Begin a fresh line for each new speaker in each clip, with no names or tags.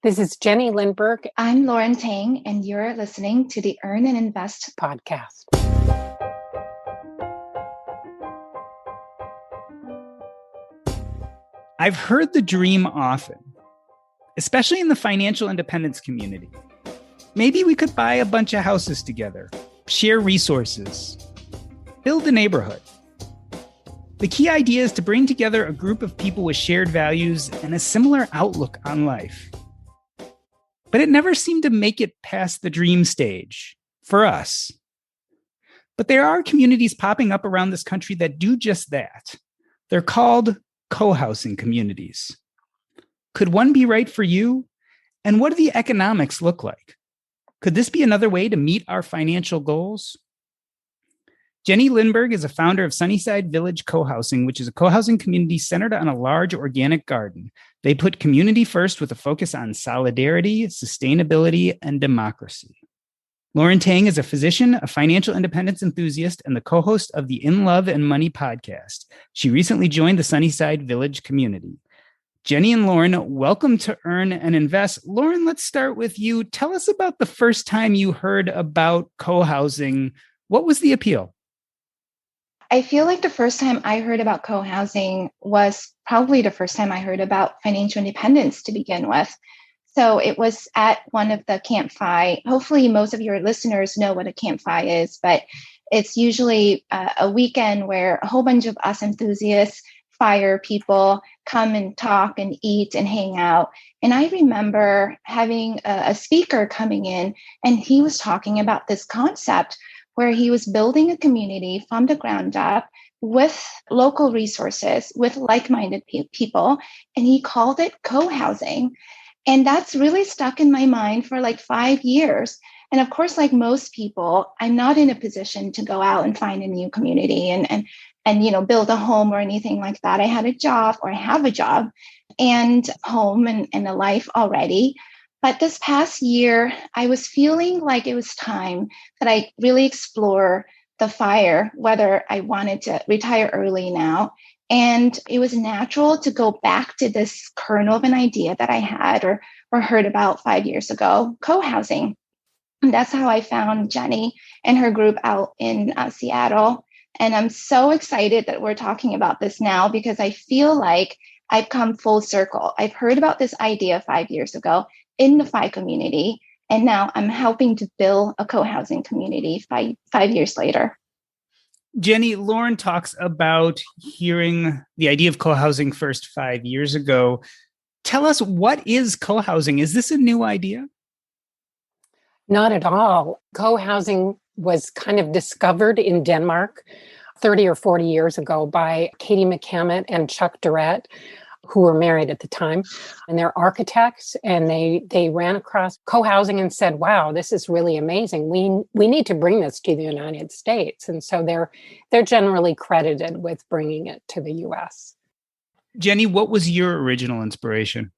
This is Jennie Lindberg
I'm Lauren Tang, and you're listening to the Earn and Invest
podcast.
I've heard the dream often, especially in the financial independence community. Maybe we could buy a bunch of houses together, share resources, build a neighborhood. The key idea is to bring together a group of people with shared values and a similar outlook on life. But it never seemed to make it past the dream stage for us. But there are communities popping up around this country that do just that. They're called cohousing communities. Could one be right for you? And what do the economics look like? Could this be another way to meet our financial goals? Jennie Lindberg is a founder of Sunnyside Village Cohousing, which is a cohousing community centered on a large organic garden. They put community first with a focus on solidarity, sustainability, and democracy. Lauren Tang is a physician, a financial independence enthusiast, and the co-host of the In Love and Money podcast. She recently joined the Sunnyside Village community. Jennie and Lauren, welcome to Earn and Invest. Lauren, let's start with you. Tell us about the first time you heard about cohousing. What was the appeal?
I feel like the first time I heard about co-housing was probably the first time I heard about financial independence to begin with. So it was at one of the Camp Fi. Hopefully most of your listeners know what a Camp Fi is, but it's usually a weekend where a whole bunch of us enthusiasts, fire people come and talk and eat and hang out. And I remember having a speaker coming in, and he was talking about this concept where he was building a community from the ground up with local resources, with like-minded people, and he called it co-housing. And that's really stuck in my mind for like 5 years. And of course, like most people, I'm not in a position to go out and find a new community and build a home or anything like that. I had a job, or I have a job and home and a life already. But this past year, I was feeling like it was time that I really explore the fire, whether I wanted to retire early now. And it was natural to go back to this kernel of an idea that I had or heard about 5 years ago, co-housing. And that's how I found Jennie and her group out in Seattle. And I'm so excited that we're talking about this now because I feel like I've come full circle. I've heard about this idea 5 years ago in the FI community, and now I'm helping to build a co-housing community five years later.
Jennie, Lauren talks about hearing the idea of co-housing first 5 years ago. Tell us, what is co-housing? Is this a new idea?
Not at all. Co-housing was kind of discovered in Denmark 30 or 40 years ago by Katie McCammett and Chuck Durrett, who were married at the time, and they're architects, and they ran across co-housing and said, wow, this is really amazing. We need to bring this to the United States. And so they're generally credited with bringing it to the US.
Jennie, what was your original inspiration?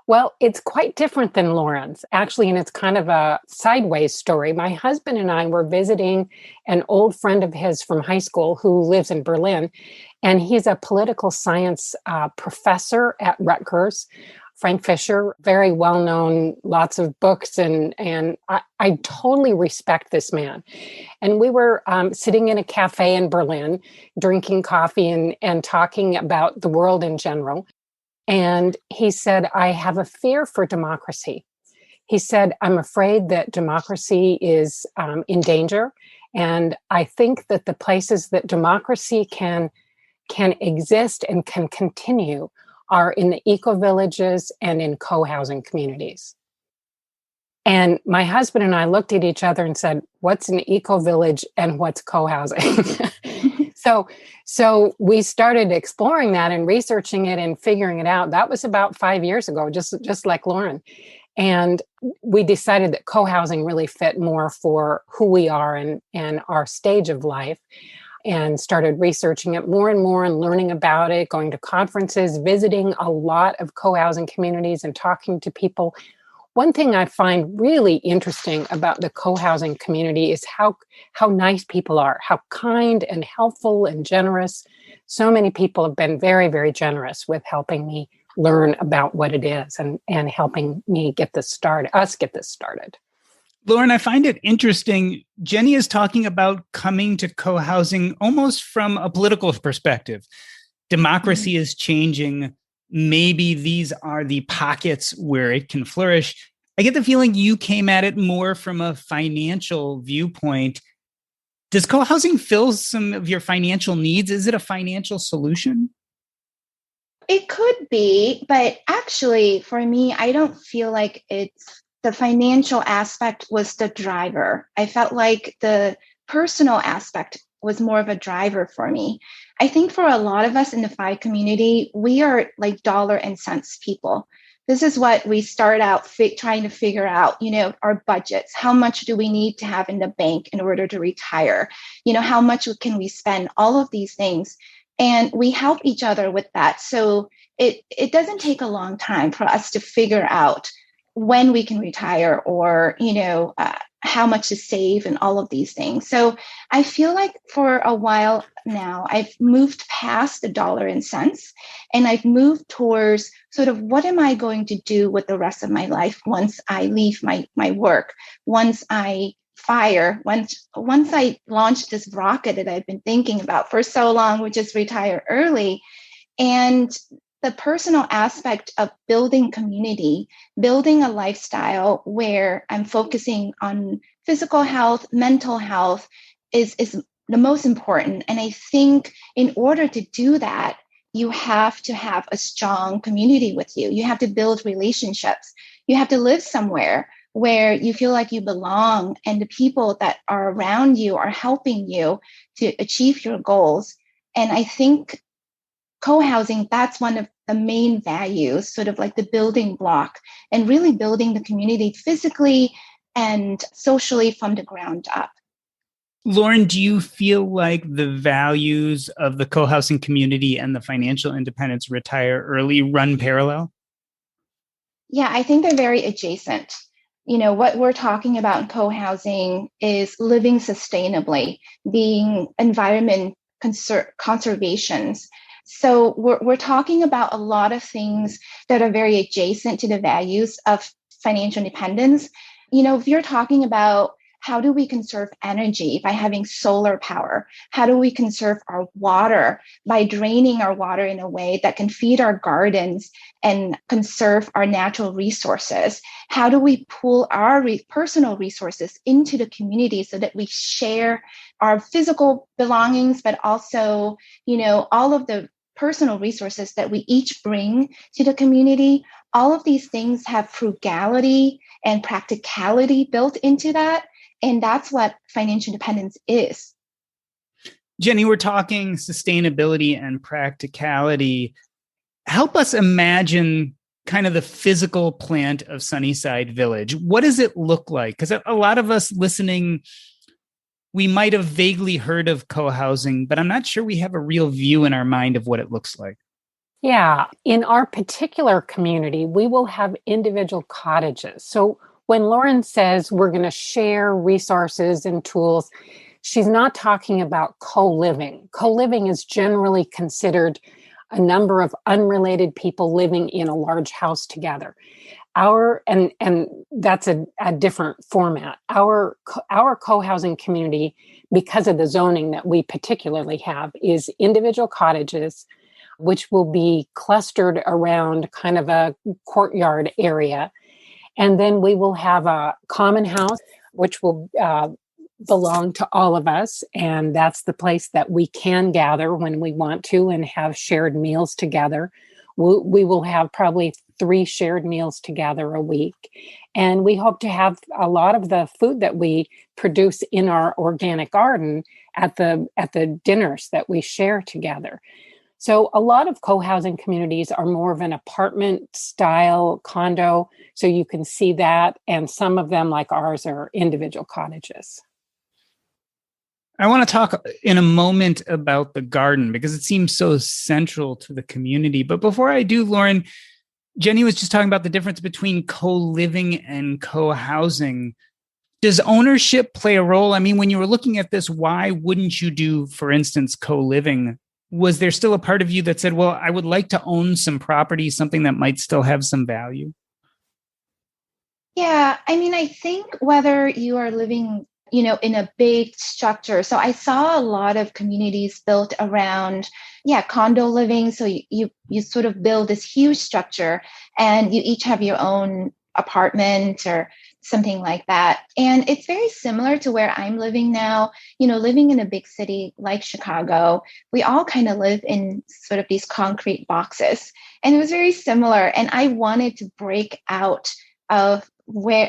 Well, it's quite different than Lauren's, actually, and it's kind of a sideways story. My husband and I were visiting an old friend of his from high school who lives in Berlin, and he's a political science professor at Rutgers. Frank Fisher, very well-known, lots of books, and I totally respect this man. And we were sitting in a cafe in Berlin, drinking coffee and talking about the world in general. And he said, I have a fear for democracy. He said, I'm afraid that democracy is in danger. And I think that the places that democracy can exist and can continue are in the eco-villages and in co-housing communities. And my husband and I looked at each other and said, what's an eco-village and what's co-housing? So we started exploring that and researching it and figuring it out. That was about 5 years ago, just like Lauren. And we decided that co-housing really fit more for who we are and our stage of life, and started researching it more and more and learning about it, going to conferences, visiting a lot of co-housing communities and talking to people. One thing I find really interesting about the co-housing community is how nice people are, how kind and helpful and generous. So many people have been very, very generous with helping me learn about what it is and helping me get this started, us get this started.
Lauren, I find it interesting. Jennie is talking about coming to co-housing almost from a political perspective. Democracy is changing. Maybe these are the pockets where it can flourish. I get the feeling you came at it more from a financial viewpoint. Does co-housing fill some of your financial needs? Is it a financial solution?
It could be, but actually for me, I don't feel like it's the financial aspect was the driver. I felt like the personal aspect was more of a driver for me. I think for a lot of us in the FI community, we are like dollar and cents people. This is what we start out trying to figure out, our budgets. How much do we need to have in the bank in order to retire? How much can we spend? All of these things. And we help each other with that. So it doesn't take a long time for us to figure out when we can retire or, how much to save and all of these things. So I feel like for a while now, I've moved past the dollar and cents, and I've moved towards sort of what am I going to do with the rest of my life once I leave my work, once I fire, once I launch this rocket that I've been thinking about for so long, which is retire early. And the personal aspect of building community, building a lifestyle where I'm focusing on physical health, mental health is the most important. And I think in order to do that, you have to have a strong community with you. You have to build relationships. You have to live somewhere where you feel like you belong and the people that are around you are helping you to achieve your goals. And I think co-housing, that's one of the main values, sort of like the building block and really building the community physically and socially from the ground up.
Lauren, do you feel like the values of the co-housing community and the financial independence retire early run parallel?
Yeah, I think they're very adjacent. What we're talking about in co-housing is living sustainably, being environment conservations. So we're talking about a lot of things that are very adjacent to the values of financial independence. If you're talking about how do we conserve energy by having solar power? How do we conserve our water by draining our water in a way that can feed our gardens and conserve our natural resources? How do we pool our personal resources into the community so that we share our physical belongings, but also, all of the personal resources that we each bring to the community? All of these things have frugality and practicality built into that. And that's what financial independence is.
Jennie, we're talking sustainability and practicality. Help us imagine kind of the physical plant of Sunnyside Village. What does it look like? Because a lot of us listening, we might have vaguely heard of co-housing, but I'm not sure we have a real view in our mind of what it looks like.
Yeah, in our particular community, we will have individual cottages. So when Lauren says we're going to share resources and tools, she's not talking about co-living. Co-living is generally considered a number of unrelated people living in a large house together. And that's a different format. Our co-housing community, because of the zoning that we particularly have, is individual cottages, which will be clustered around kind of a courtyard area. And then we will have a common house, which will belong to all of us. And that's the place that we can gather when we want to and have shared meals together. We will have probably 3 shared meals together a week. And we hope to have a lot of the food that we produce in our organic garden at the dinners that we share together. So a lot of co-housing communities are more of an apartment style condo. So you can see that. And some of them, like ours, are individual cottages.
I want to talk in a moment about the garden because it seems so central to the community. But before I do, Lauren, Jennie was just talking about the difference between co-living and co-housing. Does ownership play a role? I mean, when you were looking at this, why wouldn't you do, for instance, co-living was there still a part of you that said, well, I would like to own some property, something that might still have some value?
Yeah, I mean, I think whether you are living, in a big structure. So I saw a lot of communities built around, condo living. So you sort of build this huge structure and you each have your own apartment or something like that. And it's very similar to where I'm living now, living in a big city like Chicago. We all kind of live in sort of these concrete boxes. And it was very similar. And I wanted to break out of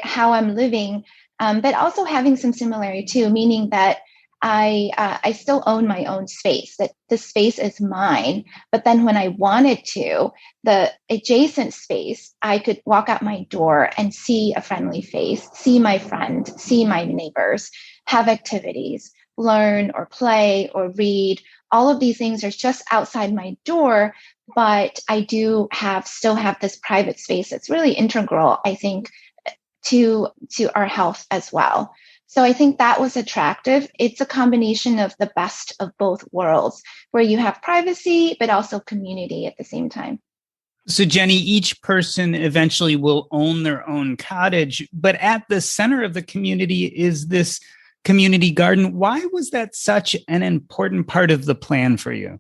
how I'm living, but also having some similarity too, meaning that I still own my own space, that the space is mine. But then when I wanted to, the adjacent space, I could walk out my door and see a friendly face, see my friend, see my neighbors, have activities, learn or play or read. All of these things are just outside my door, but I do still have this private space that's really integral, I think, to our health as well. So I think that was attractive. It's a combination of the best of both worlds, where you have privacy, but also community at the same time.
So, Jennie, each person eventually will own their own cottage, but at the center of the community is this community garden. Why was that such an important part of the plan for you?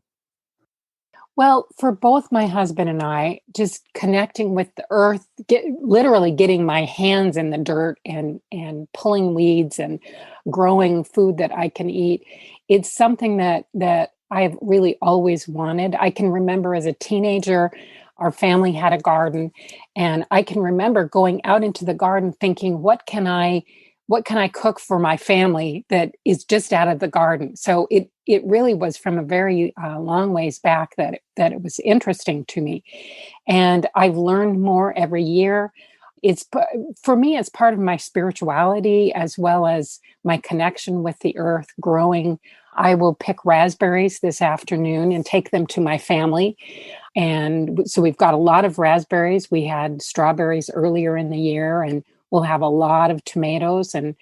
Well, for both my husband and I, just connecting with the earth, literally getting my hands in the dirt and pulling weeds and growing food that I can eat, it's something that I've really always wanted. I can remember as a teenager, our family had a garden, and I can remember going out into the garden thinking, what can I cook for my family that is just out of the garden? So it really was from a very long ways back that it was interesting to me. And I've learned more every year. For me, it's part of my spirituality as well as my connection with the earth growing. I will pick raspberries this afternoon and take them to my family. And so we've got a lot of raspberries. We had strawberries earlier in the year, and we'll have a lot of tomatoes, and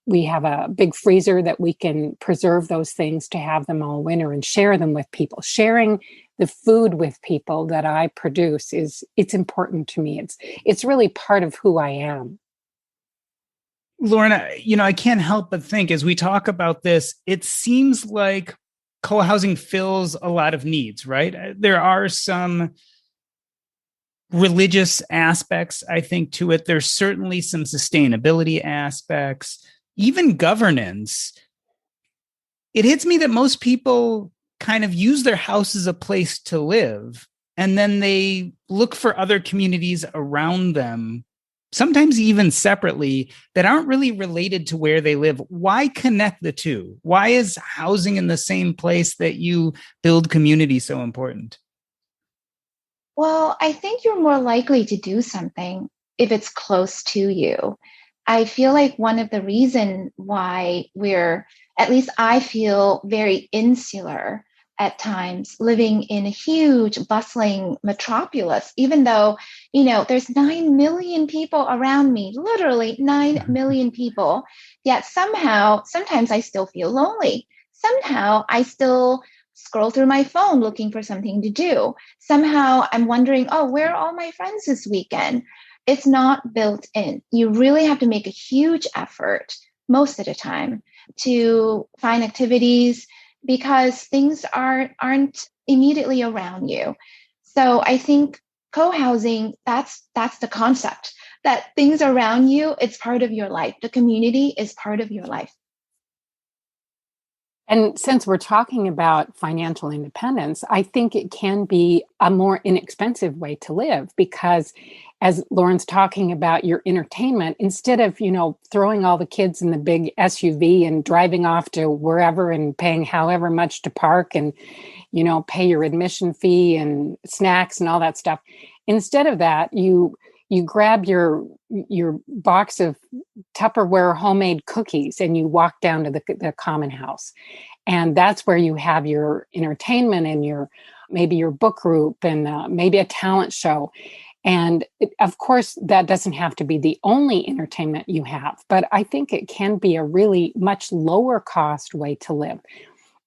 we have a big freezer that we can preserve those things to have them all winter and share them with people. Sharing the food with people that I produce it's important to me. It's really part of who I am.
Lauren, I can't help but think as we talk about this, it seems like co-housing fills a lot of needs, right? There are some religious aspects, I think, to it. There's certainly some sustainability aspects, even governance. It hits me that most people kind of use their house as a place to live, and then they look for other communities around them, sometimes even separately, that aren't really related to where they live. Why connect the two? Why is housing in the same place that you build community so important?
Well, I think you're more likely to do something if it's close to you. I feel like one of the reasons why at least I feel very insular at times, living in a huge, bustling metropolis, even though, there's 9 million people around me, literally 9 million people, yet sometimes I still feel lonely. Somehow I still scroll through my phone looking for something to do. Somehow I'm wondering, where are all my friends this weekend? It's not built in. You really have to make a huge effort most of the time to find activities because things aren't immediately around you. So I think co-housing, that's the concept, that things around you, it's part of your life. The community is part of your life.
And since we're talking about financial independence, I think it can be a more inexpensive way to live because as Lauren's talking about your entertainment, instead of, throwing all the kids in the big SUV and driving off to wherever and paying however much to park and, pay your admission fee and snacks and all that stuff. Instead of that, you grab your box of Tupperware homemade cookies and you walk down to the common house. And that's where you have your entertainment and maybe your book group and maybe a talent show. And of course, that doesn't have to be the only entertainment you have, but I think it can be a really much lower cost way to live.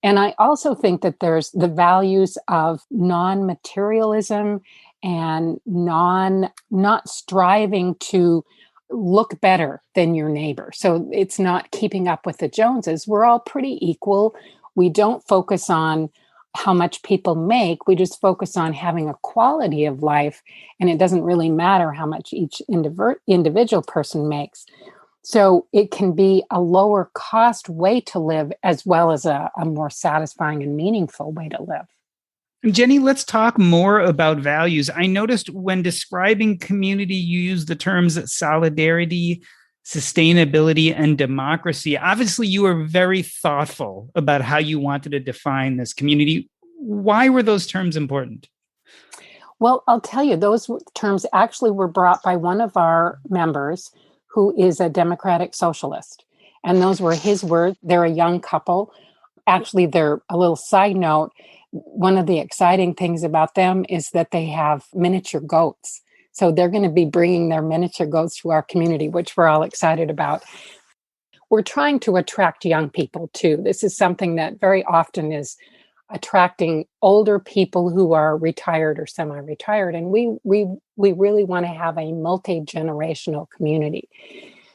And I also think that there's the values of non-materialism and not striving to look better than your neighbor. So it's not keeping up with the Joneses. We're all pretty equal. We don't focus on how much people make. We just focus on having a quality of life. And it doesn't really matter how much each individual person makes. So it can be a lower cost way to live as well as a more satisfying and meaningful way to live.
Jennie, let's talk more about values. I noticed when describing community, you use the terms solidarity, sustainability, and democracy. Obviously, you were very thoughtful about how you wanted to define this community. Why were those terms important?
Well, I'll tell you, those terms actually were brought by one of our members who is a democratic socialist. And those were his words. They're a young couple. Actually, they're a little side note. One of the exciting things about them is that they have miniature goats. So they're going to be bringing their miniature goats to our community, which we're all excited about. We're trying to attract young people too. This is something that very often is attracting older people who are retired or semi-retired. And we really want to have a multi-generational community.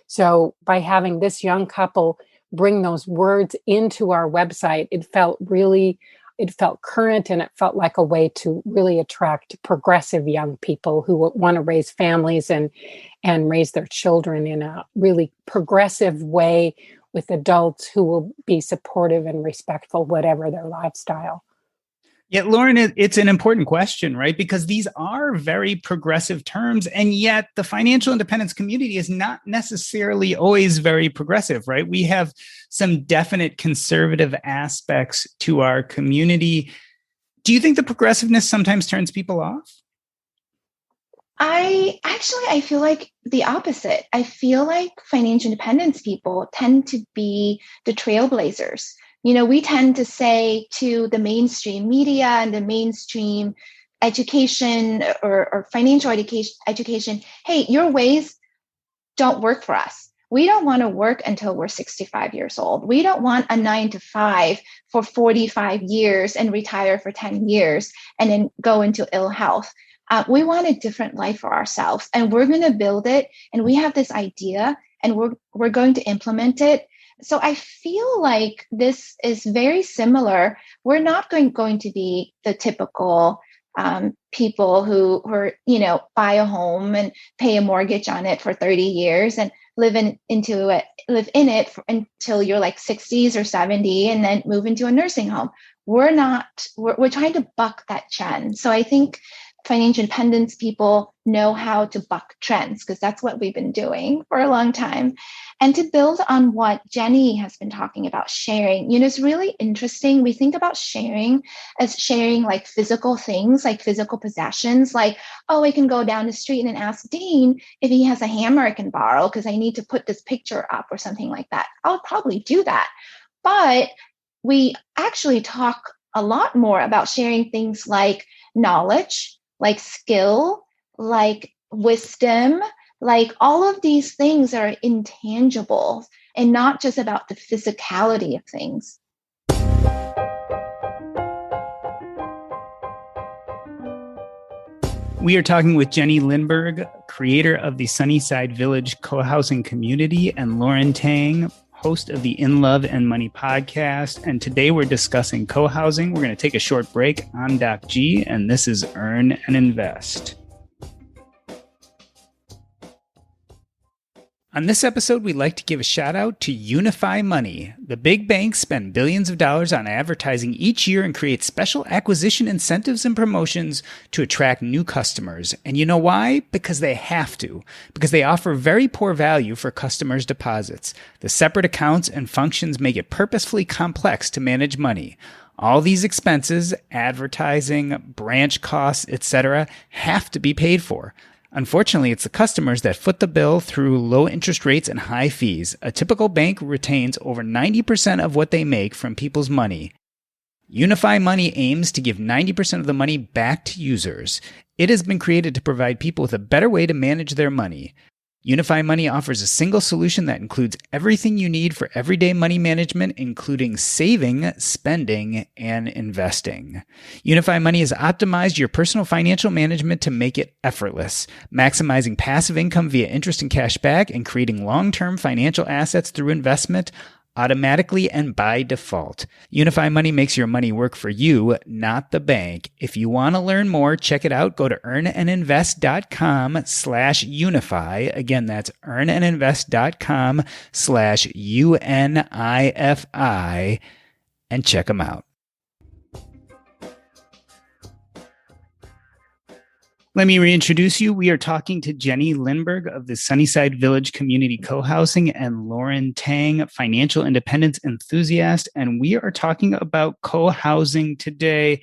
So by having this young couple bring those words into our website, it felt current, and it felt like a way to really attract progressive young people who want to raise families and raise their children in a really progressive way with adults who will be supportive and respectful, whatever their lifestyle.
Yeah, Lauren, it's an important question, right? Because these are very progressive terms, and yet the financial independence community is not necessarily always very progressive, right? We have some definite conservative aspects to our community. Do you think the progressiveness sometimes turns people off?
I feel like the opposite. I feel like financial independence people tend to be the trailblazers. We tend to say to the mainstream media and the mainstream education or financial education, hey, your ways don't work for us. We don't want to work until we're 65 years old. We don't want a 9-to-5 for 45 years and retire for 10 years and then go into ill health. We want a different life for ourselves, and we're going to build it. And we have this idea, and we're going to implement it. So I feel like this is very similar. We're not going to be the typical people who buy a home and pay a mortgage on it for 30 years and live in it until you're like 60s or 70 and then move into a nursing home. We're trying to buck that trend. So I think financial independence people know how to buck trends, because that's what we've been doing for a long time. And to build on what Jennie has been talking about sharing, it's really interesting. We think about sharing as sharing like physical things, like physical possessions, like, oh, I can go down the street and ask Dean if he has a hammer I can borrow because I need to put this picture up or something like that. I'll probably do that. But we actually talk a lot more about sharing things like knowledge, like skill, like wisdom, like all of these things are intangible and not just about the physicality of things.
We are talking with Jennie Lindberg, creator of the Sunnyside Village Cohousing community, and Lauren Tang, host of the In Love and Money podcast. And today we're discussing cohousing. We're going to take a short break. I'm Doc G, and this is Earn and Invest. On this episode, we'd like to give a shout out to Unify Money. The big banks spend billions of dollars on advertising each year and create special acquisition incentives and promotions to attract new customers. And you know why? Because they have to. Because they offer very poor value for customers' deposits. The separate accounts and functions make it purposefully complex to manage money. All these expenses, advertising, branch costs, etc., have to be paid for. Unfortunately, it's the customers that foot the bill through low interest rates and high fees. A typical bank retains over 90% of what they make from people's money. Unify Money aims to give 90% of the money back to users. It has been created to provide people with a better way to manage their money. Unify Money offers a single solution that includes everything you need for everyday money management, including saving, spending, and investing. Unify Money has optimized your personal financial management to make it effortless, maximizing passive income via interest and cash back and creating long-term financial assets through investment automatically and by default. Unify Money makes your money work for you, not the bank. If you want to learn more, check it out. Go to earnandinvest.com/unify. Again, that's earnandinvest.com/UNIFI and check them out. Let me reintroduce you. We are talking to Jennie Lindberg of the Sunnyside Village Community Cohousing and Lauren Tang, financial independence enthusiast. And we are talking about co-housing today.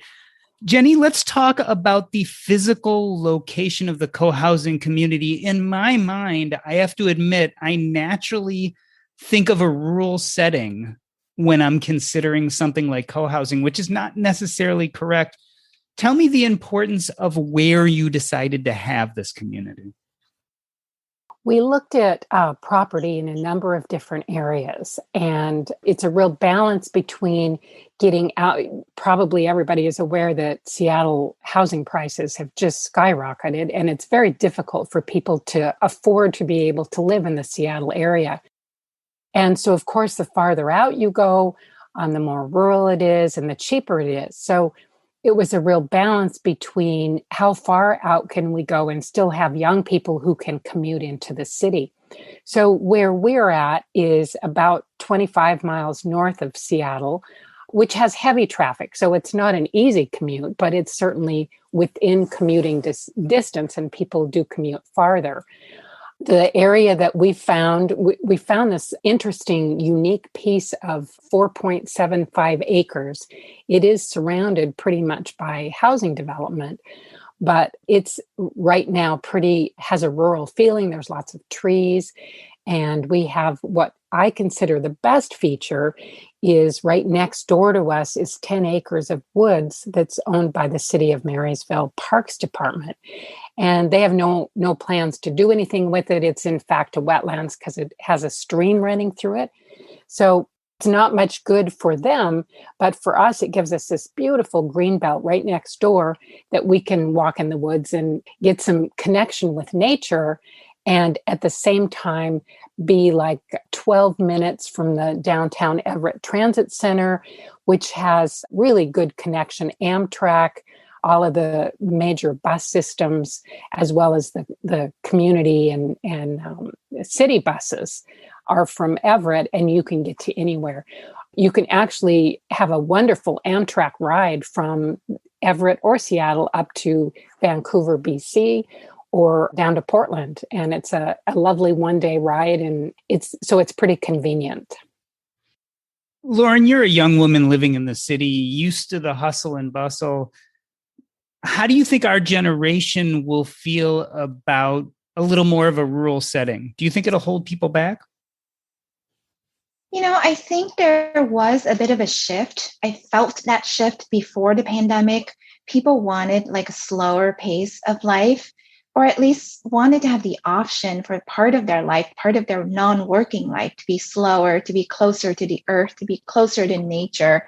Jennie, let's talk about the physical location of the co-housing community. In my mind, I have to admit, I naturally think of a rural setting when I'm considering something like co-housing, which is not necessarily correct. Tell me the importance of where you decided to have this community.
We looked at property in a number of different areas, and it's a real balance between getting out. Probably everybody is aware that Seattle housing prices have just skyrocketed, and it's very difficult for people to afford to be able to live in the Seattle area. And so, of course, the farther out you go, the more rural it is and the cheaper it is. So it was a real balance between how far out can we go and still have young people who can commute into the city. So where we're at is about 25 miles north of Seattle, which has heavy traffic. So it's not an easy commute, but it's certainly within commuting distance, and people do commute farther. The area that we found this interesting, unique piece of 4.75 acres. It is surrounded pretty much by housing development, but it's right now has a rural feeling. There's lots of trees, and we have what I consider the best feature is right next door to us is 10 acres of woods that's owned by the City of Marysville Parks Department. And they have no plans to do anything with it. It's in fact a wetlands because it has a stream running through it. So it's not much good for them, but for us, it gives us this beautiful green belt right next door that we can walk in the woods and get some connection with nature, and at the same time be like 12 minutes from the downtown Everett Transit Center, which has really good connection, Amtrak, all of the major bus systems, as well as the community and city buses are from Everett, and you can get to anywhere. You can actually have a wonderful Amtrak ride from Everett or Seattle up to Vancouver, BC, or down to Portland. And it's a lovely one-day ride, and it's pretty convenient.
Lauren, you're a young woman living in the city, used to the hustle and bustle. How do you think our generation will feel about a little more of a rural setting? Do you think it'll hold people back?
I think there was a bit of a shift. I felt that shift before the pandemic. People wanted like a slower pace of life, or at least wanted to have the option for part of their life, part of their non-working life, to be slower, to be closer to the earth, to be closer to nature.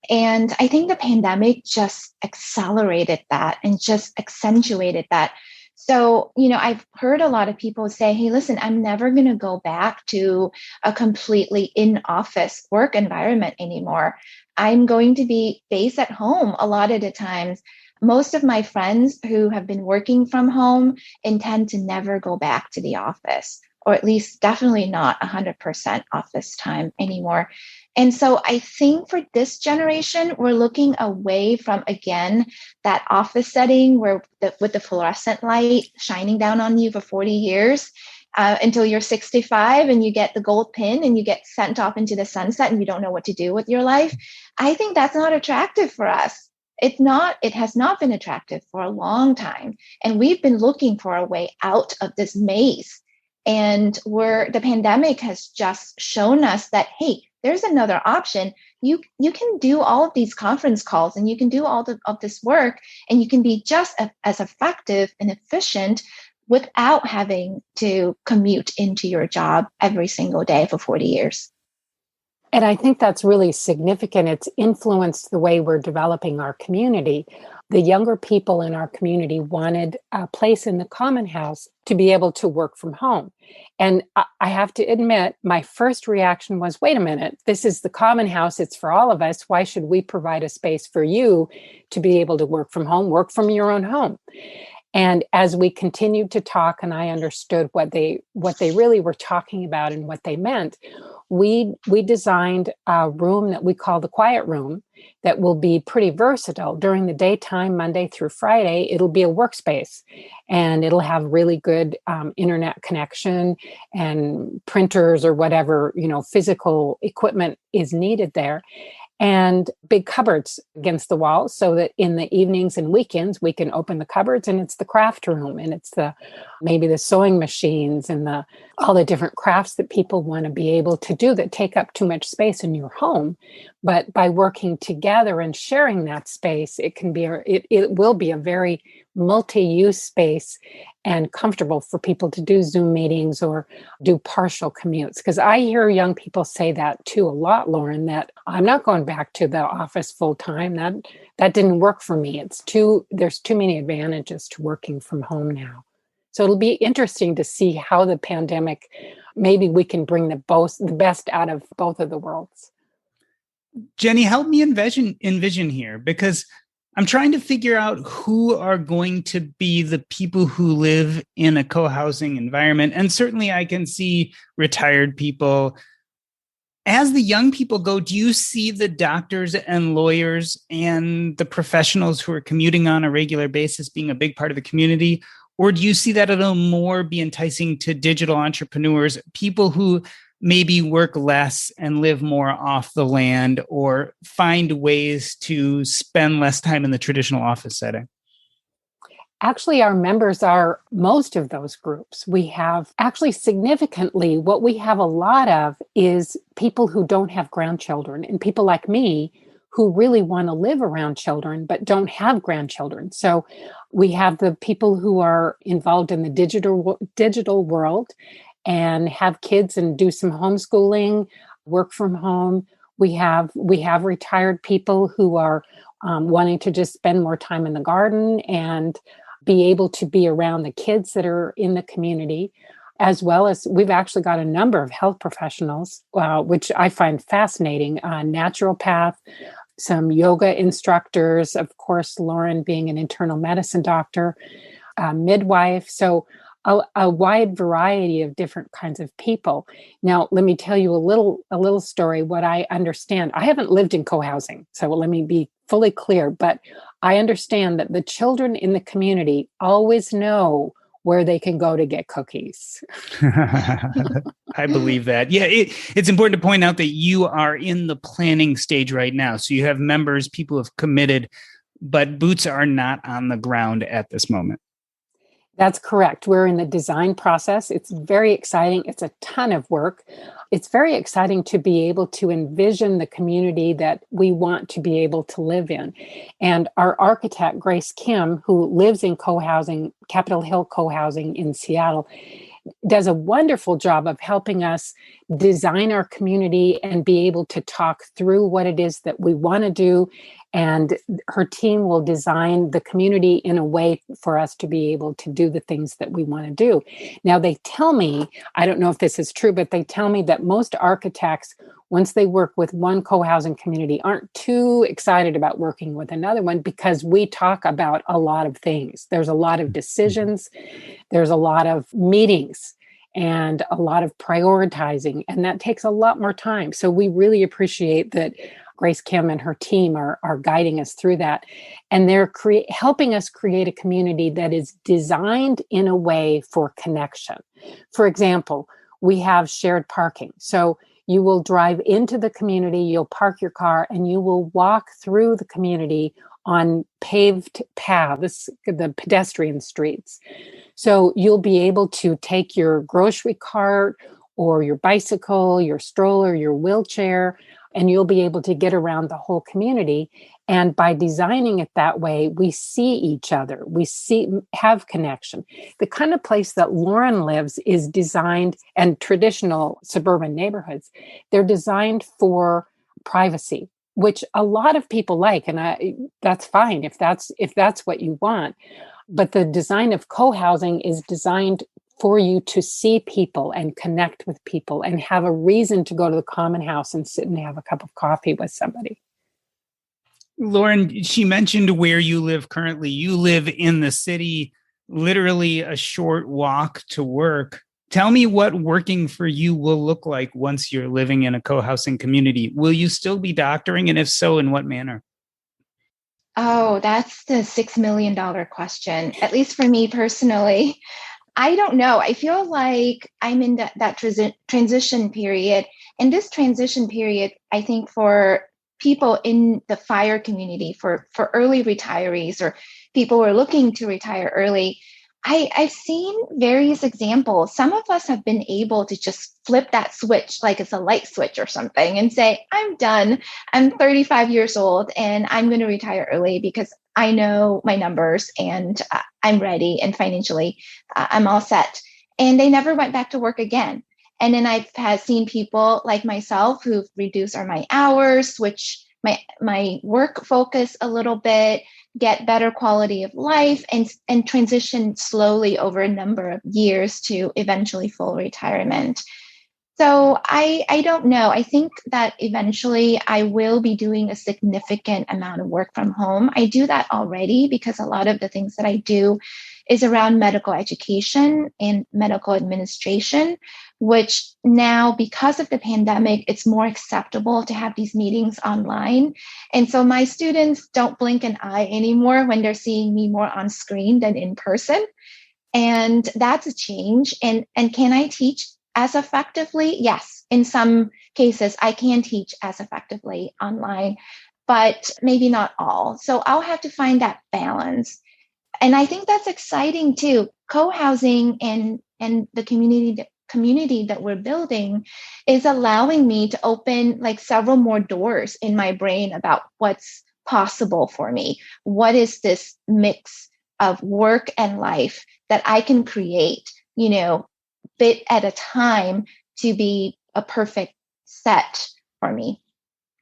And I think the pandemic just accelerated that and just accentuated that. So, I've heard a lot of people say, hey, listen, I'm never going to go back to a completely in-office work environment anymore. I'm going to be based at home a lot of the times. Most of my friends who have been working from home intend to never go back to the office, or at least definitely not 100% office time anymore. And so I think for this generation, we're looking away from, again, that office setting where with the fluorescent light shining down on you for 40 years until you're 65 and you get the gold pin and you get sent off into the sunset and you don't know what to do with your life. I think that's not attractive for us. It has not been attractive for a long time. And we've been looking for a way out of this maze. And the pandemic has just shown us that, hey, there's another option. You can do all of these conference calls and you can do all of this work, and you can be just as effective and efficient without having to commute into your job every single day for 40 years.
And I think that's really significant. It's influenced the way we're developing our community. The younger people in our community wanted a place in the common house to be able to work from home. And I have to admit, my first reaction was, wait a minute, this is the common house. It's for all of us. Why should we provide a space for you to be able to work from home, work from your own home? And as we continued to talk and I understood what they really were talking about and what they meant, we designed a room that we call the quiet room that will be pretty versatile. During the daytime, Monday through Friday, it'll be a workspace and it'll have really good internet connection and printers or whatever, physical equipment is needed there. And big cupboards against the walls so that in the evenings and weekends, we can open the cupboards and it's the craft room and it's maybe the sewing machines and all the different crafts that people want to be able to do that take up too much space in your home. But by working together and sharing that space, it will be a very multi-use space and comfortable for people to do Zoom meetings or do partial commutes. Because I hear young people say that too a lot, Lauren, that I'm not going back to the office full time. That didn't work for me. There's too many advantages to working from home now. So it'll be interesting to see how the pandemic, maybe we can bring the best out of both of the worlds.
Jennie, help me envision here, because I'm trying to figure out who are going to be the people who live in a co-housing environment. And certainly I can see retired people. As the young people go, do you see the doctors and lawyers and the professionals who are commuting on a regular basis being a big part of the community? Or do you see that it'll more be enticing to digital entrepreneurs, people who maybe work less and live more off the land or find ways to spend less time in the traditional office setting?
Actually, our members are most of those groups. We have actually significantly, what we have a lot of is people who don't have grandchildren and people like me who really want to live around children but don't have grandchildren. So we have the people who are involved in the digital world and have kids and do some homeschooling, work from home. We have retired people who are wanting to just spend more time in the garden and be able to be around the kids that are in the community, as well as we've actually got a number of health professionals, which I find fascinating, naturopath, some yoga instructors, of course, Lauren being an internal medicine doctor, midwife. So a wide variety of different kinds of people. Now, let me tell you a little story, what I understand. I haven't lived in co-housing, so let me be fully clear, but I understand that the children in the community always know where they can go to get cookies.
I believe that. Yeah, it's important to point out that you are in the planning stage right now. So you have members, people have committed, but boots are not on the ground at this moment.
That's correct. We're in the design process. It's very exciting. It's a ton of work. It's very exciting to be able to envision the community that we want to be able to live in. And our architect, Grace Kim, who lives in co-housing, Capitol Hill Co-housing in Seattle, does a wonderful job of helping us design our community and be able to talk through what it is that we want to do. And her team will design the community in a way for us to be able to do the things that we want to do. Now, they tell me, I don't know if this is true, but they tell me that most architects, once they work with one co-housing community, aren't too excited about working with another one because we talk about a lot of things. There's a lot of decisions, there's a lot of meetings, and a lot of prioritizing, and that takes a lot more time. So we really appreciate that Grace Kim and her team are guiding us through that. And they're helping us create a community that is designed in a way for connection. For example, we have shared parking. So you will drive into the community, you'll park your car, and you will walk through the community on paved paths, the pedestrian streets. So you'll be able to take your grocery cart or your bicycle, your stroller, your wheelchair, and you'll be able to get around the whole community. And by designing it that way, we see each other, have connection. The kind of place that Lauren lives is designed, and traditional suburban neighborhoods, they're designed for privacy, which a lot of people like. And that's fine if that's what you want. But the design of co-housing is designed for you to see people and connect with people and have a reason to go to the common house and sit and have a cup of coffee with somebody.
Lauren, she mentioned where you live currently. You live in the city, literally a short walk to work. Tell me what working for you will look like once you're living in a co-housing community. Will you still be doctoring? And if so, in what manner?
Oh, that's the $6 million question, at least for me personally. I don't know. I feel like I'm in that transition period. And this transition period, I think for people in the FIRE community, for early retirees or people who are looking to retire early, I've seen various examples. Some of us have been able to just flip that switch like it's a light switch or something and say, I'm done. I'm 35 years old and I'm going to retire early because I know my numbers and I'm ready and financially I'm all set. And they never went back to work again. And then I've seen people like myself who've reduced my hours, switch my work focus a little bit, get better quality of life, and transition slowly over a number of years to eventually full retirement. So I don't know. I think that eventually I will be doing a significant amount of work from home. I do that already because a lot of the things that I do is around medical education and medical administration, which now, because of the pandemic, it's more acceptable to have these meetings online. And so my students don't blink an eye anymore when they're seeing me more on screen than in person. And that's a change. And can I teach as effectively? Yes. In some cases, I can teach as effectively online, but maybe not all. So I'll have to find that balance. And I think that's exciting too. Co-housing and the community that we're building is allowing me to open like several more doors in my brain about what's possible for me. What is this mix of work and life that I can create, bit at a time to be a perfect set for me.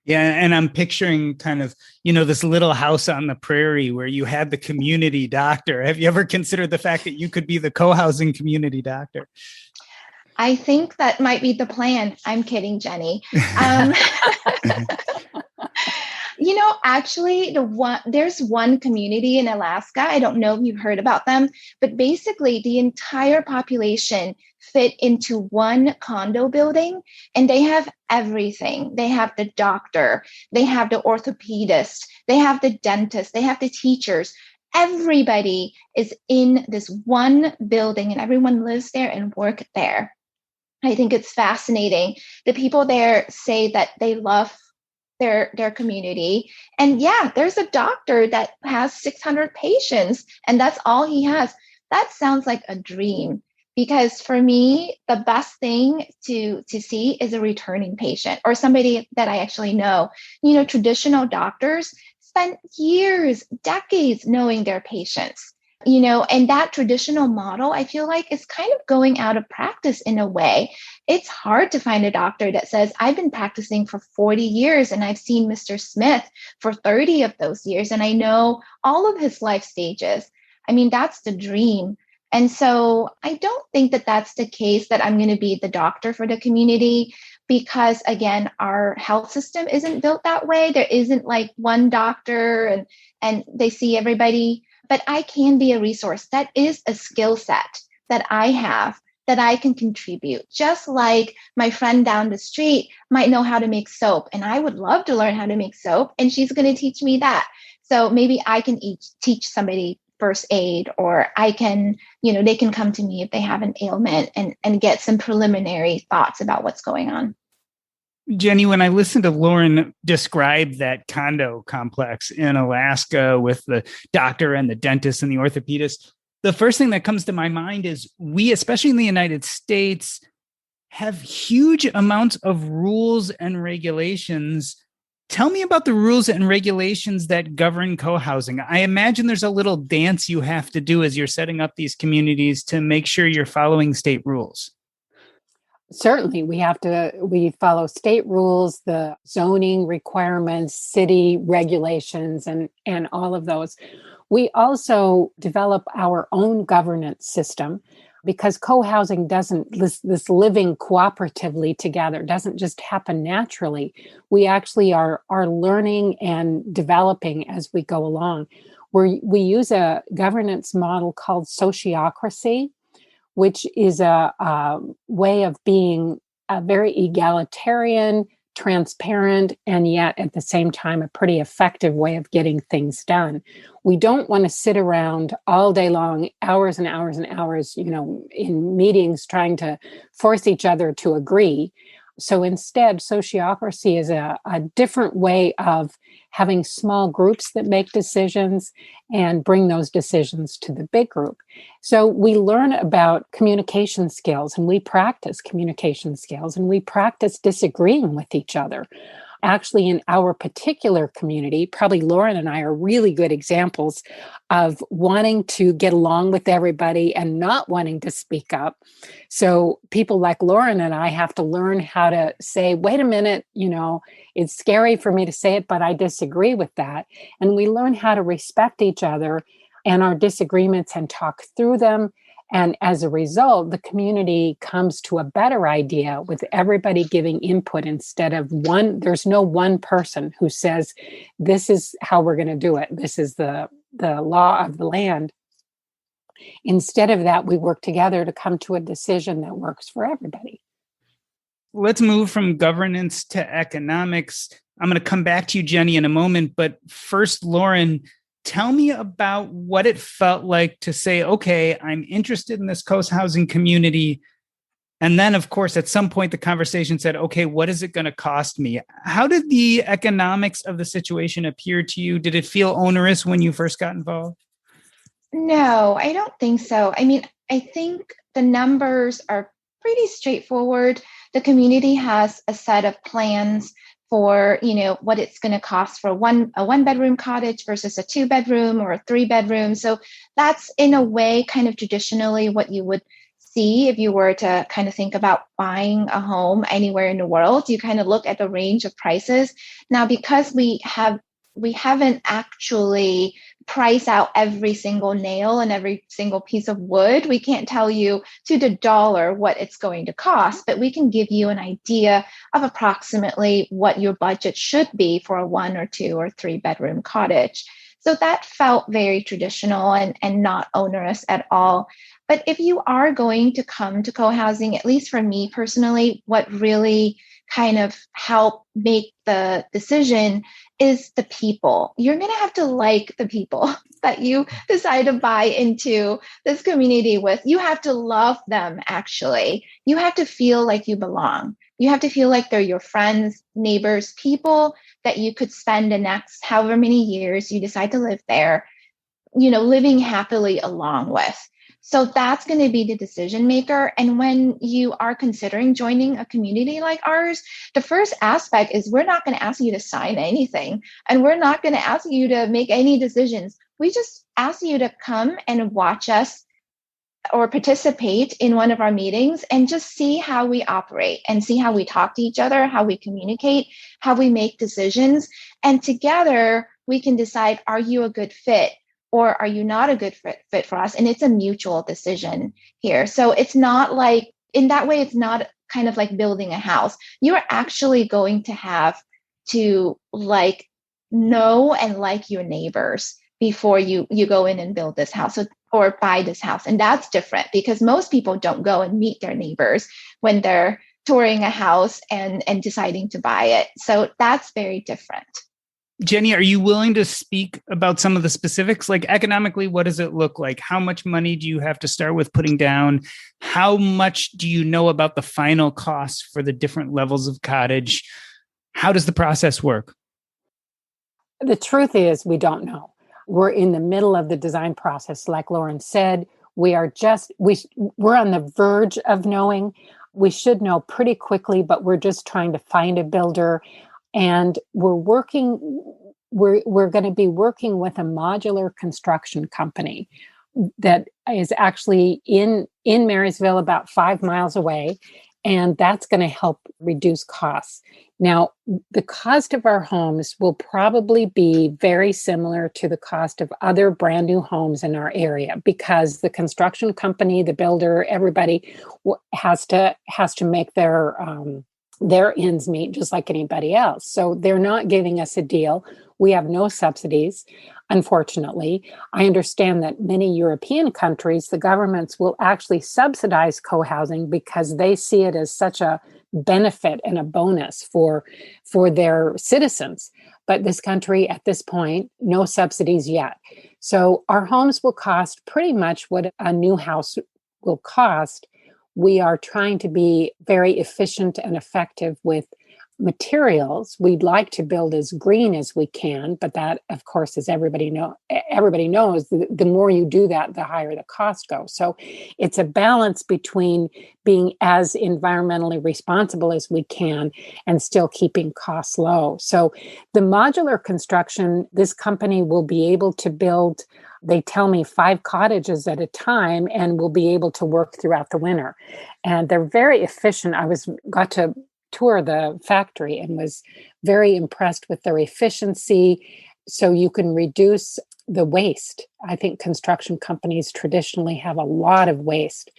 Yeah. And I'm picturing kind of, this little house on the prairie where you had the community doctor. Have you ever considered the fact that you could be the co-housing community doctor?
I think that might be the plan. I'm kidding, Jenny. Actually, there's one community in Alaska. I don't know if you've heard about them, but basically the entire population fit into one condo building, and they have everything. They have the doctor, they have the orthopedist, they have the dentist, they have the teachers. Everybody is in this one building, and everyone lives there and work there. I think it's fascinating. The people there say that they love their community. And yeah, there's a doctor that has 600 patients and that's all he has. That sounds like a dream, because for me, the best thing to see is a returning patient or somebody that I actually know. Traditional doctors spend years, decades knowing their patients. And that traditional model, I feel like, is kind of going out of practice in a way. It's hard to find a doctor that says, I've been practicing for 40 years and I've seen Mr. Smith for 30 of those years and I know all of his life stages. I mean, that's the dream. And so I don't think that that's the case, that I'm going to be the doctor for the community, because again, our health system isn't built that way. There isn't like one doctor and they see everybody. But I can be a resource. That is a skill set that I have that I can contribute. Just like my friend down the street might know how to make soap, and I would love to learn how to make soap, and she's going to teach me that. So maybe I can teach somebody first aid, or I can, they can come to me if they have an ailment and get some preliminary thoughts about what's going on.
Jenny, when I listened to Lauren describe that condo complex in Alaska with the doctor and the dentist and the orthopedist, the first thing that comes to my mind is we, especially in the United States, have huge amounts of rules and regulations Tell me about the rules and regulations that govern co-housing. I imagine there's a little dance you have to do as you're setting up these communities to make sure you're following state rules.
Certainly, we follow state rules, the zoning requirements, city regulations, and all of those. We also develop our own governance system because co-housing doesn't, this living cooperatively together doesn't just happen naturally. We actually are learning and developing as we go along. We use a governance model called sociocracy, which is a way of being a very egalitarian, transparent, and yet at the same time, a pretty effective way of getting things done. We don't want to sit around all day long, hours and hours and hours, in meetings trying to force each other to agree. So instead, sociocracy is a different way of having small groups that make decisions and bring those decisions to the big group. So we learn about communication skills and we practice communication skills and we practice disagreeing with each other. Actually, in our particular community, probably Lauren and I are really good examples of wanting to get along with everybody and not wanting to speak up. So people like Lauren and I have to learn how to say, wait a minute, it's scary for me to say it, but I disagree with that. And we learn how to respect each other and our disagreements and talk through them. And as a result, the community comes to a better idea with everybody giving input instead of there's no one person who says, this is how we're going to do it. This is the law of the land. Instead of that, we work together to come to a decision that works for everybody.
Let's move from governance to economics. I'm going to come back to you, Jennie, in a moment. But first, Lauren, tell me about what it felt like to say, okay, I'm interested in this co-housing community. And then, of course, at some point, the conversation said, okay, what is it going to cost me? How did the economics of the situation appear to you? Did it feel onerous when you first got involved?
No, I don't think so. I think the numbers are pretty straightforward. The community has a set of plans for, what it's going to cost for a one bedroom cottage versus a 2-bedroom or a 3-bedroom. So that's in a way kind of traditionally what you would see if you were to kind of think about buying a home anywhere in the world. You kind of look at the range of prices. Now, because we haven't actually priced out every single nail and every single piece of wood, we can't tell you to the dollar what it's going to cost, but we can give you an idea of approximately what your budget should be for a 1 or 2 or 3-bedroom cottage. So that felt very traditional and not onerous at all. But if you are going to come to co-housing, at least for me personally, what really kind of helped make the decision is the people. You're going to have to like the people that you decide to buy into this community with. You have to love them, actually. You have to feel like you belong. You have to feel like they're your friends, neighbors, people that you could spend the next however many years you decide to live there, living happily along with. So that's going to be the decision maker. And when you are considering joining a community like ours, the first aspect is we're not going to ask you to sign anything, and we're not going to ask you to make any decisions. We just ask you to come and watch us or participate in one of our meetings and just see how we operate and see how we talk to each other, how we communicate, how we make decisions. And together we can decide, are you a good fit? Or are you not a good fit for us? And it's a mutual decision here. So it's not like, in that way, it's not kind of like building a house. You're actually going to have to know and like your neighbors before you go in and build this house or buy this house. And that's different because most people don't go and meet their neighbors when they're touring a house and deciding to buy it. So that's very different.
Jennie, are you willing to speak about some of the specifics? Like economically, what does it look like? How much money do you have to start with putting down? How much do you know about the final costs for the different levels of cottage? How does the process work?
The truth is we don't know. We're in the middle of the design process. Like Lauren said, we're on the verge of knowing. We should know pretty quickly, but we're just trying to find a builder. And we're going to be working with a modular construction company that is actually in Marysville, about 5 miles away. And that's going to help reduce costs. Now, the cost of our homes will probably be very similar to the cost of other brand new homes in our area, because the construction company, the builder, everybody has to make their ends meet just like anybody else. So they're not giving us a deal. We have no subsidies, unfortunately. I understand that many European countries, the governments will actually subsidize co-housing because they see it as such a benefit and a bonus for their citizens. But this country, at this point, no subsidies yet. So our homes will cost pretty much what a new house will cost. We are trying to be very efficient and effective with materials. We'd like to build as green as we can, but that, of course, as everybody knows, the more you do that, the higher the cost goes. So it's a balance between being as environmentally responsible as we can and still keeping costs low. So the modular construction, this company will be able to build, they tell me, 5 cottages at a time, and will be able to work throughout the winter. And they're very efficient. Got to tour the factory and was very impressed with their efficiency. So you can reduce the waste. I think construction companies traditionally have a lot of waste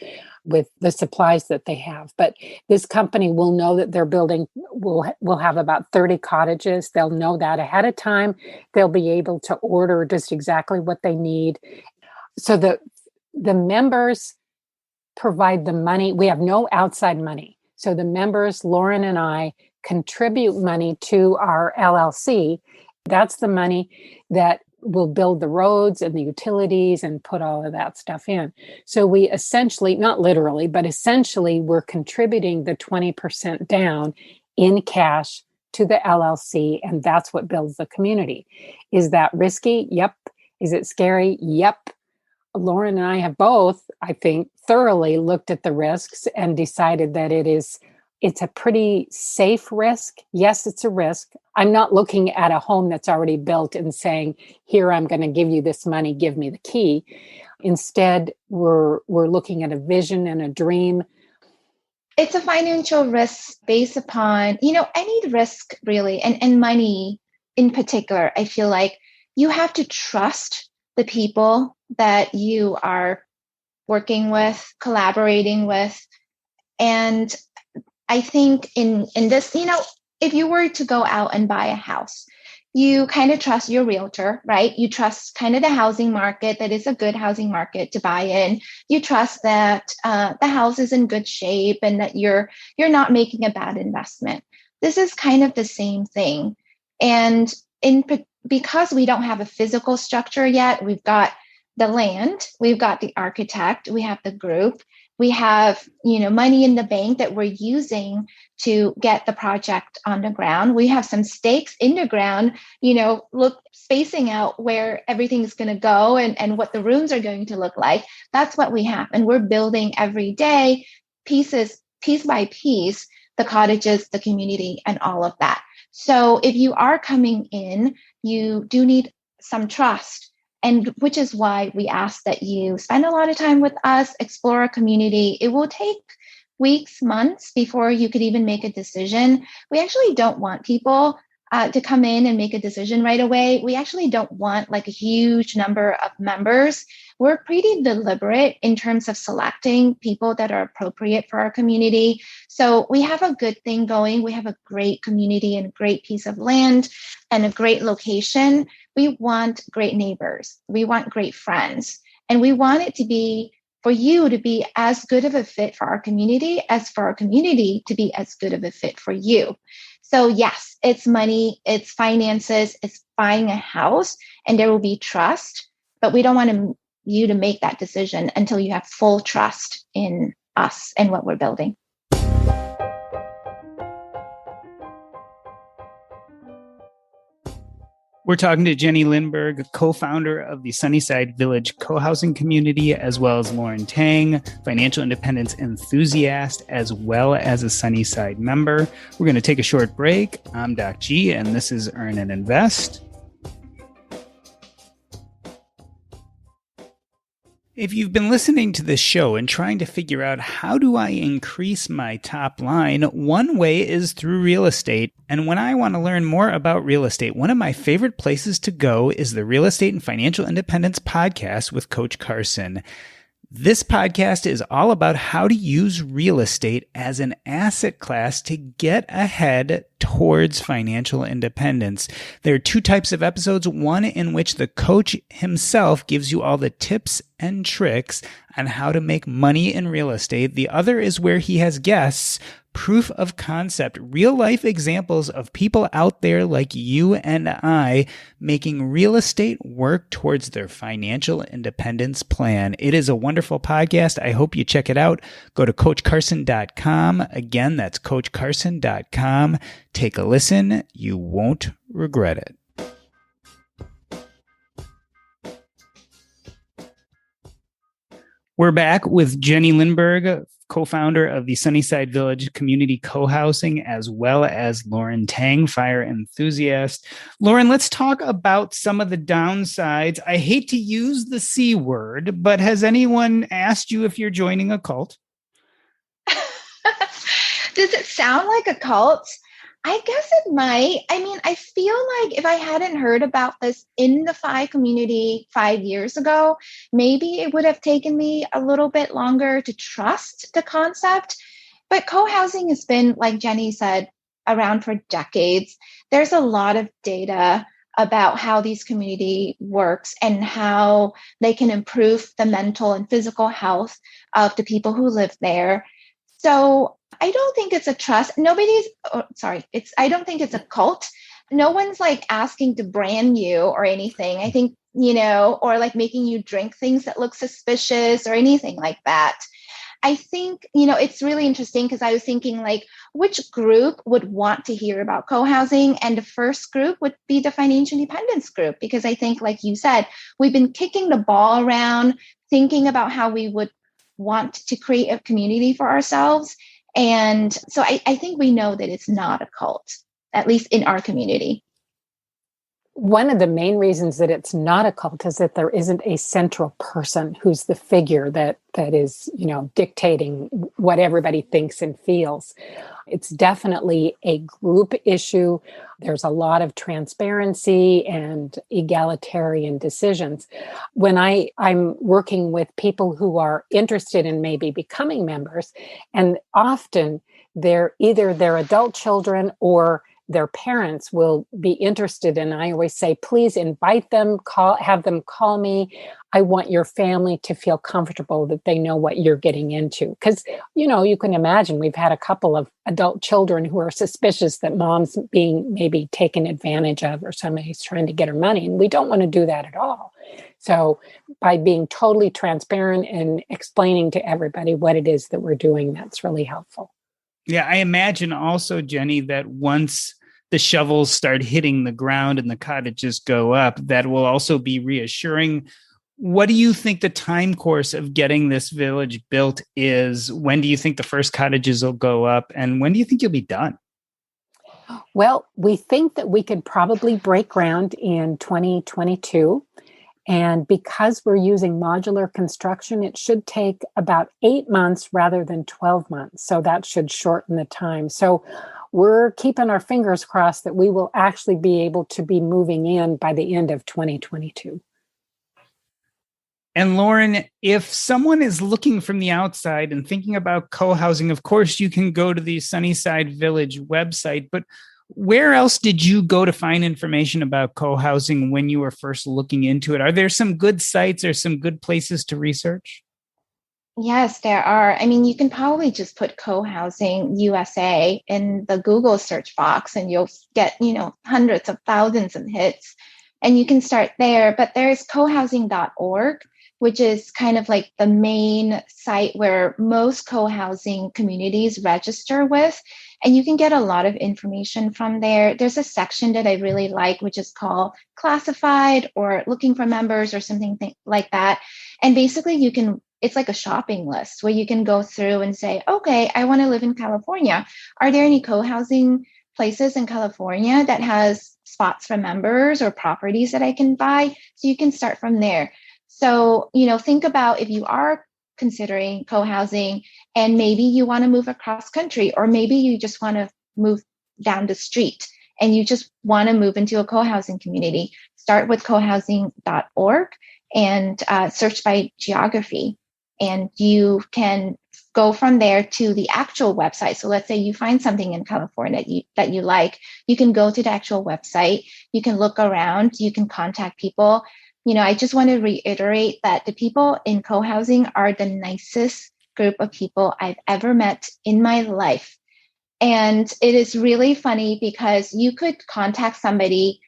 with the supplies that they have. But this company will know that they're building, will have about 30 cottages. They'll know that ahead of time. They'll be able to order just exactly what they need. So the members provide the money. We have no outside money. So the members, Lauren and I, contribute money to our LLC. That's the money that will build the roads and the utilities and put all of that stuff in. So we essentially, not literally, but essentially, we're contributing the 20% down in cash to the LLC, and that's what builds the community. Is that risky? Yep. Is it scary? Yep. Lauren and I have both, I think, thoroughly looked at the risks and decided that it's a pretty safe risk. Yes, it's a risk. I'm not looking at a home that's already built and saying, here, I'm going to give you this money, give me the key. Instead, we're looking at a vision and a dream.
It's a financial risk based upon, any risk really, and money in particular. I feel like you have to trust the people that you are working with, collaborating with. And I think in this, if you were to go out and buy a house, you kind of trust your realtor, right? You trust kind of the housing market, that is a good housing market to buy in. You trust that the house is in good shape and that you're not making a bad investment. This is kind of the same thing. And because we don't have a physical structure yet, we've got the land, we've got the architect, we have the group, we have, money in the bank that we're using to get the project on the ground. We have some stakes in the ground, spacing out where everything's going to go and what the rooms are going to look like. That's what we have. And we're building every day, piece by piece, the cottages, the community, and all of that. So if you are coming in, you do need some trust. And which is why we ask that you spend a lot of time with us, explore our community. It will take weeks, months before you could even make a decision. We actually don't want people to come in and make a decision right away. We actually don't want like a huge number of members. We're pretty deliberate in terms of selecting people that are appropriate for our community. So we have a good thing going. We have a great community and a great piece of land and a great location. We want great neighbors. We want great friends. And we want it to be for you to be as good of a fit for our community as for our community to be as good of a fit for you. So yes, it's money, it's finances, it's buying a house, and there will be trust, but we don't want you to make that decision until you have full trust in us and what we're building.
We're talking to Jennie Lindberg, co-founder of the Sunnyside Village Cohousing community, as well as Lauren Tang, financial independence enthusiast, as well as a Sunnyside member. We're going to take a short break. I'm Doc G, and this is Earn and Invest. If you've been listening to this show and trying to figure out how do I increase my top line, one way is through real estate. And when I want to learn more about real estate, one of my favorite places to go is the Real Estate and Financial Independence podcast with Coach Carson. This podcast is all about how to use real estate as an asset class to get ahead towards financial independence. There are two types of episodes, one in which the coach himself gives you all the tips and tricks on how to make money in real estate. The other is where he has guests, proof of concept, real life examples of people out there like you and I making real estate work towards their financial independence plan. It is a wonderful podcast. I hope you check it out. Go to coachcarson.com. Again, that's coachcarson.com. Take a listen. You won't regret it. We're back with Jennie Lindberg, co-founder of the Sunnyside Village Community Co-housing, as well as Lauren Tang, fire enthusiast. Lauren, let's talk about some of the downsides. I hate to use the C word, but has anyone asked you if you're joining a cult?
Does it sound like a cult? I guess it might. I mean, I feel like if I hadn't heard about this in the FI community 5 years ago, maybe it would have taken me a little bit longer to trust the concept. But co-housing has been, like Jennie said, around for decades. There's a lot of data about how these community works and how they can improve the mental and physical health of the people who live there. So I don't think it's a trust. I don't think it's a cult. No one's like asking to brand you or anything. I think, or like making you drink things that look suspicious or anything like that. I think, it's really interesting because I was thinking like, which group would want to hear about co-housing? And the first group would be the financial independence group, because I think, like you said, we've been kicking the ball around, thinking about how we would want to create a community for ourselves. And so I think we know that it's not a cult, at least in our community.
One of the main reasons that it's not a cult is that there isn't a central person who's the figure that is, dictating what everybody thinks and feels. It's definitely a group issue. There's a lot of transparency and egalitarian decisions. When I'm working with people who are interested in maybe becoming members, and often they're either their adult children or their parents will be interested. And I always say, please invite them, have them call me. I want your family to feel comfortable that they know what you're getting into. Because, you can imagine we've had a couple of adult children who are suspicious that mom's being maybe taken advantage of or somebody's trying to get her money. And we don't want to do that at all. So by being totally transparent and explaining to everybody what it is that we're doing, that's really helpful.
Yeah, I imagine also, Jennie, that once the shovels start hitting the ground and the cottages go up, that will also be reassuring. What do you think the time course of getting this village built is? When do you think the first cottages will go up? And when do you think you'll be done?
Well, we think that we could probably break ground in 2022. And because we're using modular construction, it should take about 8 months rather than 12 months. So that should shorten the time. So we're keeping our fingers crossed that we will actually be able to be moving in by the end of 2022.
And Lauren, if someone is looking from the outside and thinking about co-housing, of course, you can go to the Sunnyside Village website, but where else did you go to find information about co-housing when you were first looking into it? Are there some good sites or some good places to research?
Yes, there are. I mean, you can probably just put co-housing USA in the Google search box and you'll get, hundreds of thousands of hits, and you can start there. But there's cohousing.org. which is kind of like the main site where most co-housing communities register with. And you can get a lot of information from there. There's a section that I really like, which is called classified or looking for members or something like that. And basically it's like a shopping list where you can go through and say, okay, I want to live in California. Are there any co-housing places in California that has spots for members or properties that I can buy? So you can start from there. So, think about if you are considering co-housing and maybe you want to move across country, or maybe you just want to move down the street and you just want to move into a co-housing community. Start with cohousing.org and search by geography. And you can go from there to the actual website. So let's say you find something in California that you like, you can go to the actual website, you can look around, you can contact people. I just want to reiterate that the people in co-housing are the nicest group of people I've ever met in my life. And it is really funny because you could contact somebody,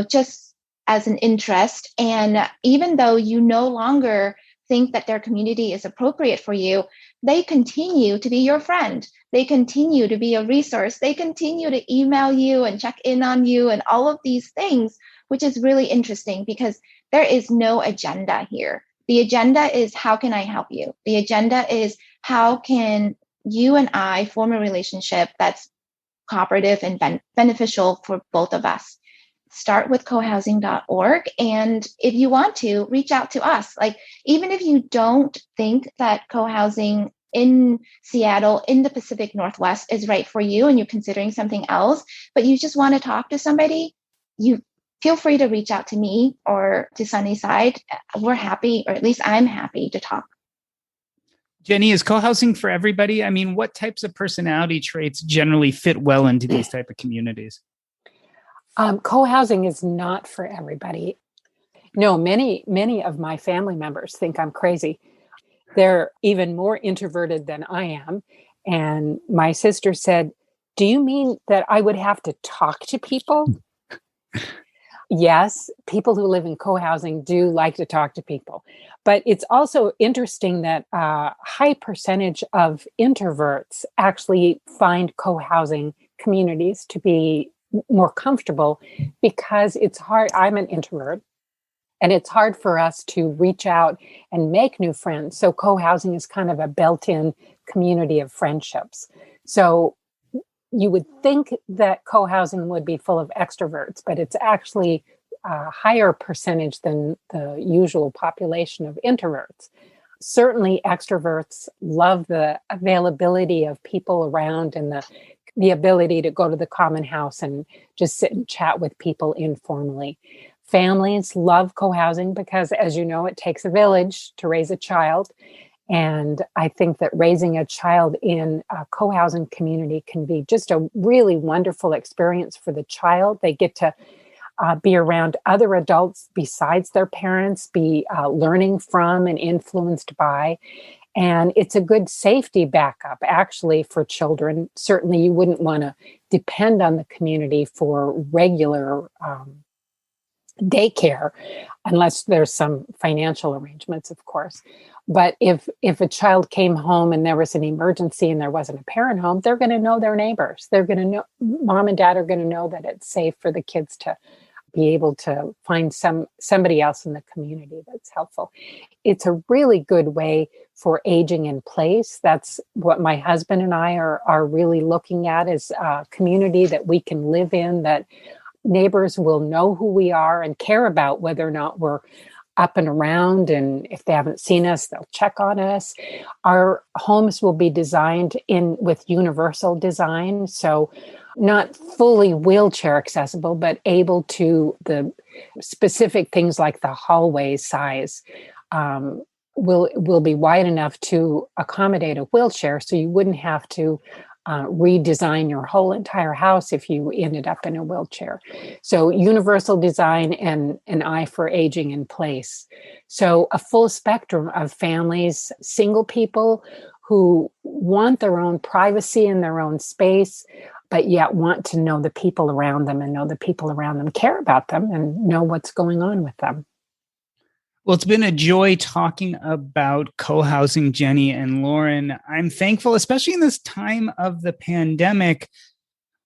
just as an interest. And even though you no longer think that their community is appropriate for you, they continue to be your friend. They continue to be a resource. They continue to email you and check in on you and all of these things, which is really interesting because there is no agenda here. The agenda is, how can I help you? The agenda is, how can you and I form a relationship that's cooperative and beneficial for both of us? Start with cohousing.org. And if you want to, reach out to us. Like, even if you don't think that co-housing in Seattle, in the Pacific Northwest is right for you and you're considering something else, but you just want to talk to somebody, you feel free to reach out to me or to Sunnyside. We're happy, or at least I'm happy to talk.
Jennie, is co-housing for everybody? I mean, what types of personality traits generally fit well into these type of communities?
Co-housing is not for everybody. No, many of my family members think I'm crazy. They're even more introverted than I am. And my sister said, "Do you mean that I would have to talk to people?" Yes, people who live in co-housing do like to talk to people. But it's also interesting that a high percentage of introverts actually find co-housing communities to be more comfortable because it's hard. I'm an introvert, and it's hard for us to reach out and make new friends. So co-housing is kind of a built-in community of friendships. So you would think that co-housing would be full of extroverts, but it's actually a higher percentage than the usual population of introverts. Certainly extroverts love the availability of people around and the ability to go to the common house and just sit and chat with people informally. Families love co-housing because, as you know, it takes a village to raise a child. And I think that raising a child in a co-housing community can be just a really wonderful experience for the child. They get to be around other adults besides their parents, be learning from and influenced by. And it's a good safety backup, actually, for children. Certainly, you wouldn't want to depend on the community for regular daycare, unless there's some financial arrangements, of course. But if a child came home and there was an emergency and there wasn't a parent home, they're going to know their neighbors. They're going to know, mom and dad are going to know that it's safe for the kids to be able to find somebody else in the community that's helpful. It's a really good way for aging in place. That's what my husband and I are really looking at, is a community that we can live in, that neighbors will know who we are and care about whether or not we're up and around. And if they haven't seen us, they'll check on us. Our homes will be designed with universal design. So not fully wheelchair accessible, but able to, the specific things like the hallway size will be wide enough to accommodate a wheelchair. So you wouldn't have to redesign your whole entire house if you ended up in a wheelchair. So universal design and an eye for aging in place. So a full spectrum of families, single people who want their own privacy and their own space, but yet want to know the people around them and know the people around them care about them and know what's going on with them.
Well, it's been a joy talking about co-housing, Jennie and Lauren. I'm thankful, especially in this time of the pandemic,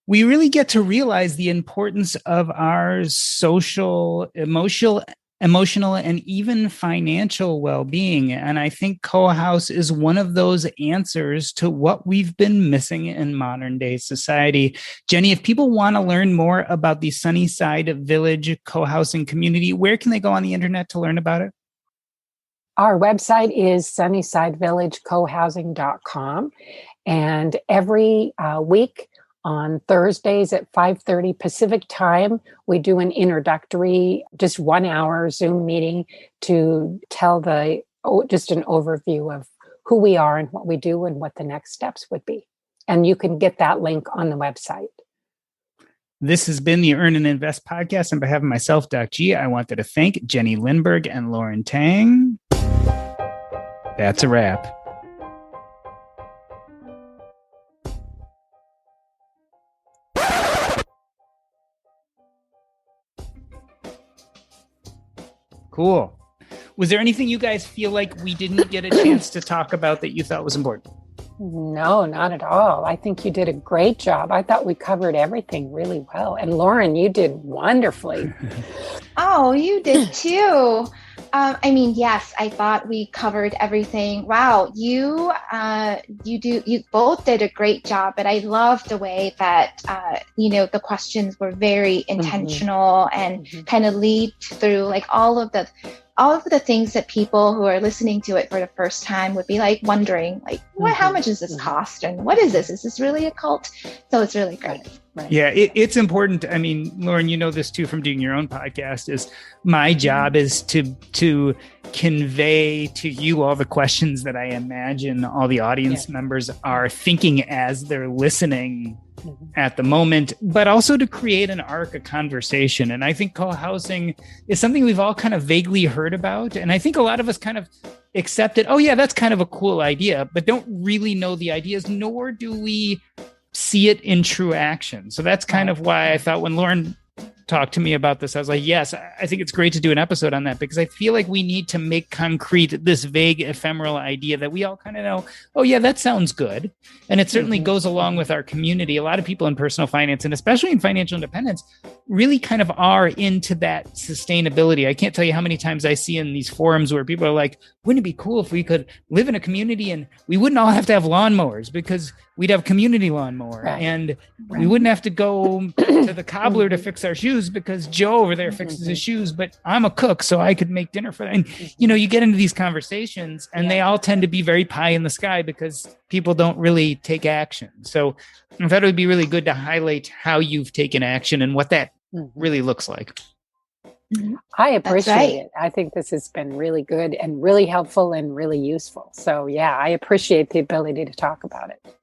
we really get to realize the importance of our social, emotional, and even financial well-being. And I think co-house is one of those answers to what we've been missing in modern day society. Jennie, if people want to learn more about the Sunnyside Village Cohousing community, where can they go on the internet to learn about it?
Our website is sunnysidevillagecohousing.com. And every week, on Thursdays at 5:30 Pacific time, we do an introductory, just 1 hour Zoom meeting to tell just an overview of who we are and what we do and what the next steps would be. And you can get that link on the website.
This has been the Earn and Invest podcast. On behalf of myself, Doc G, I wanted to thank Jennie Lindberg and Lauren Tang. That's a wrap. Cool. Was there anything you guys feel like we didn't get a chance to talk about that you thought was important?
No, not at all. I think you did a great job. I thought we covered everything really well. And Lauren, you did wonderfully.
Oh, you did too. Yes, I thought we covered everything. Wow, you both did a great job, but I love the way that, the questions were very intentional and kind of lead through like all of the things that people who are listening to it for the first time would be like wondering, like, how much does this cost? And what is this? Is this really a cult? So it's really great.
Right.
Yeah, it's important. I mean, Lauren, you know this too from doing your own podcast, is my job is to convey to you all the questions that I imagine all the audience members are thinking as they're listening at the moment, but also to create an arc of conversation. And I think co-housing is something we've all kind of vaguely heard about. And I think a lot of us kind of accepted, oh yeah, that's kind of a cool idea, but don't really know the ideas, nor do we see it in true action. So that's kind of why I thought when Lauren talked to me about this, I was like, yes, I think it's great to do an episode on that, because I feel like we need to make concrete this vague ephemeral idea that we all kind of know, oh yeah, that sounds good. And it certainly goes along with our community. A lot of people in personal finance, and especially in financial independence, really kind of are into that sustainability. I can't tell you how many times I see in these forums where people are like, wouldn't it be cool if we could live in a community and we wouldn't all have to have lawnmowers because we'd have community lawnmower, and we wouldn't have to go to the cobbler to fix our shoes because Joe over there fixes his shoes, but I'm a cook, so I could make dinner for them. And, you get into these conversations and they all tend to be very pie in the sky because people don't really take action. So I thought it would be really good to highlight how you've taken action and what that really looks like.
I appreciate it. I think this has been really good and really helpful and really useful. So yeah, I appreciate the ability to talk about it.